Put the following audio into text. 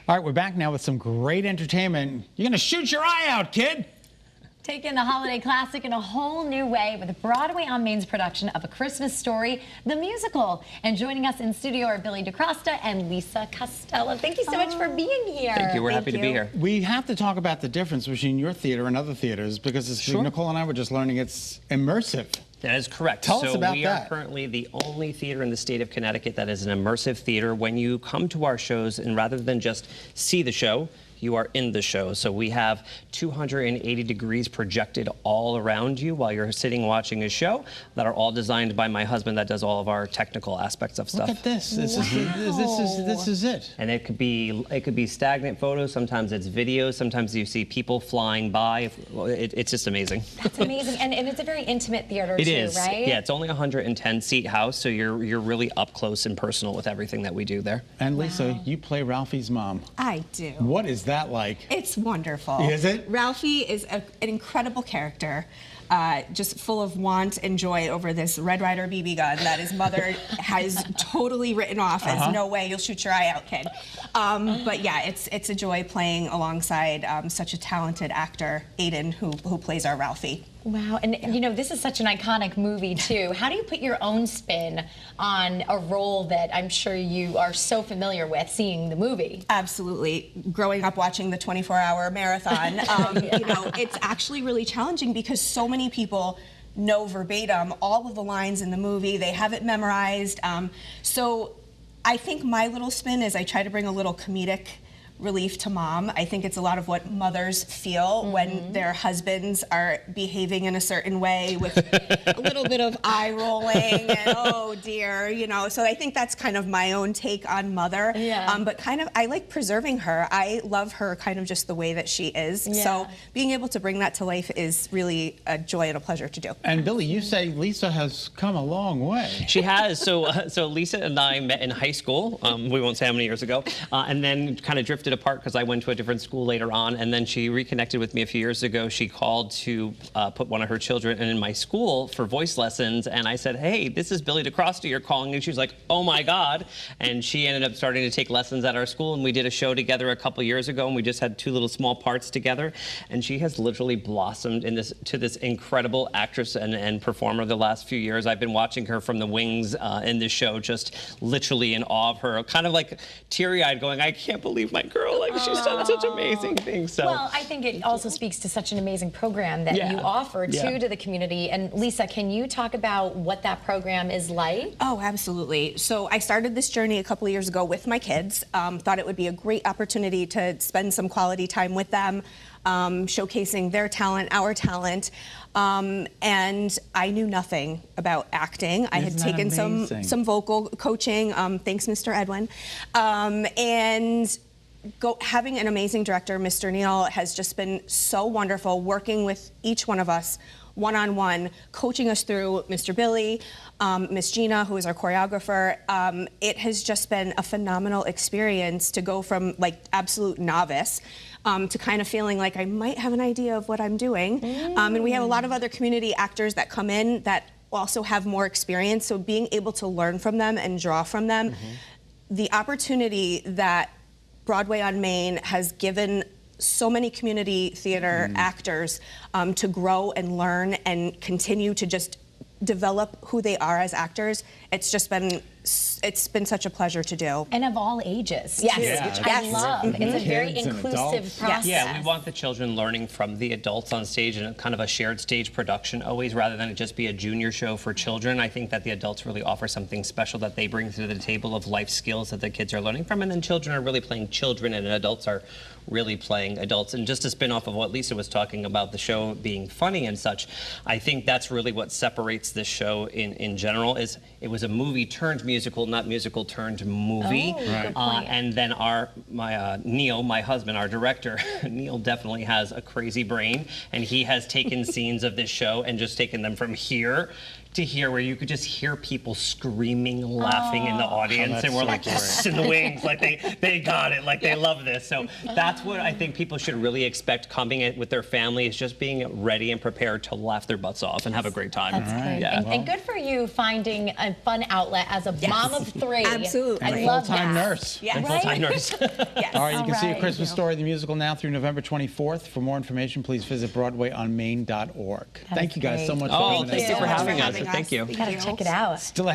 All right, we're back now with some great entertainment. You're going to shoot your eye out, kid. Taking the holiday classic in a whole new way with Broadway on Main's production of A Christmas Story, the musical. And joining us in studio are Billy DeCrosta and Lisa Costello. Thank you so much for being here. Thank you. We're happy to be here. We have to talk about the difference between your theater and other theaters because as Nicole and I were just learning, it's immersive. That is correct. Tell us about we that. are currently the only theater in the state of Connecticut that is an immersive theater. When you come to our shows, and rather than just see the show, you are in the show. So we have 280 degrees projected all around you while you're sitting watching a show that are all designed by my husband that does all of our technical aspects of stuff. Look at this. This is it. And it could be stagnant photos, sometimes it's videos, sometimes you see people flying by. It's just amazing. That's amazing. And it's a very intimate theater too, right? Yeah, it's only a 110-seat house, so you're really up close and personal with everything that we do there. And Lisa, you play Ralphie's mom. I do. What is that like? It's wonderful. Is it? Ralphie is an incredible character, just full of want and joy over this Red Ryder BB gun that his mother has totally written off as no way, you'll shoot your eye out, kid. But yeah, it's a joy playing alongside such a talented actor, Aiden, who plays our Ralphie. Wow, and you know, this is such an iconic movie too. How do you put your own spin on a role that I'm sure you are so familiar with seeing the movie? Absolutely. Growing up watching the 24-hour marathon, you know, it's actually really challenging because so many people know verbatim all of the lines in the movie. They have it memorized. So I think my little spin is I try to bring a little comedic relief to mom. I think it's a lot of what mothers feel when their husbands are behaving in a certain way with a little bit of eye rolling and oh dear, you know. So I think that's kind of my own take on mother. Yeah. But kind of, I like preserving her. I love her kind of just the way that she is. Yeah. So being able to bring that to life is really a joy and a pleasure to do. And Billy, you say Lisa has come a long way. She has. So Lisa and I met in high school. We won't say how many years ago, and then kind of drifted apart because I went to a different school later on, and then she reconnected with me a few years ago. She called to put one of her children in my school for voice lessons, and I said, hey, this is Billy DeCrosta you're calling, and she was like, oh my God, and she ended up starting to take lessons at our school, and we did a show together a couple years ago, and we just had 2 little small parts together, and she has literally blossomed to this incredible actress and performer the last few years. I've been watching her from the wings in this show, just literally in awe of her, kind of like teary-eyed going, I can't believe my girl, like she's done such amazing things. So. Well, I think it also speaks to such an amazing program that you offer to the community. And Lisa, can you talk about what that program is like? Oh, absolutely. So I started this journey a couple of years ago with my kids. Thought it would be a great opportunity to spend some quality time with them, showcasing their talent, our talent. And I knew nothing about acting. I had taken some vocal coaching, thanks Mr. Edwin. And having an amazing director, Mr. Neal, has just been so wonderful, working with each one of us one-on-one, coaching us through Mr. Billy, Miss Gina, who is our choreographer. It has just been a phenomenal experience to go from like absolute novice to kind of feeling like I might have an idea of what I'm doing. And we have a lot of other community actors that come in that also have more experience, so being able to learn from them and draw from them, the opportunity that Broadway on Main has given so many community theater actors to grow and learn and continue to just develop who they are as actors. It's been such a pleasure to do. And of all ages. Yes. Which I love. It's a very Kids and inclusive adults. process. Yeah, we want the children learning from the adults on stage and kind of a shared stage production always, rather than it just be a junior show for children. I think that the adults really offer something special that they bring to the table of life skills that the kids are learning from, and then children are really playing children and adults are really playing adults. And just to spin off of what Lisa was talking about, the show being funny and such, I think that's really what separates this show in general. Is it was a movie turned musical, not musical turned movie. Oh, good point. And then Neil, my husband, our director, Neil definitely has a crazy brain, and he has taken scenes of this show and just taken them from here to hear where you could just hear people screaming, laughing in the audience, and we're like, yes, in the wings, like they got it, like they love this. So that's what I think people should really expect coming in with their family, is just being ready and prepared to laugh their butts off and have a great time. That's great. Yeah. And good for you finding a fun outlet as a mom of 3. Absolutely. I And a love full-time that. nurse. Yeah. And full-time nurse. Yes. All right, you can see A right. Christmas Story, the musical, now through November 24th. For more information, please visit BroadwayOnMain.org. Thank you guys so much for Oh, coming. thank you for so much having us. having Thank you. Thank Gotta you. check it out. Still